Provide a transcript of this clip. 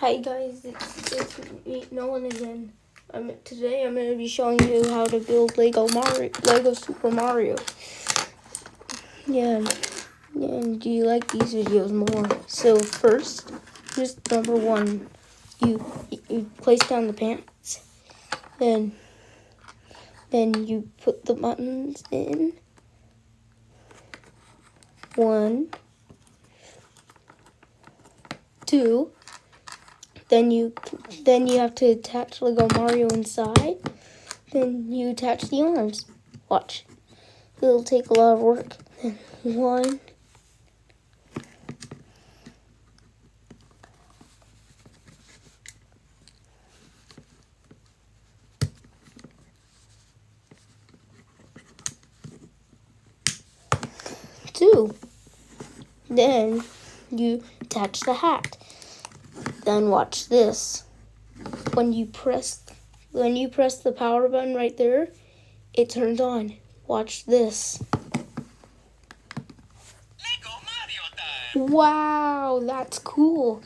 Hi guys, it's me, Nolan again. Today I'm going to be showing you how to build Lego Super Mario. Yeah, and do you like these videos more? So first, just number one, you place down the pants, then you put the buttons in. 1, 2. Then you have to attach Lego Mario inside. Then you attach the arms. Watch. It'll take a lot of work. 1, 2. Then you attach the hat. Then watch this. When you press the power button right there, it turns on. Watch this. Lego Mario time! Wow, that's cool.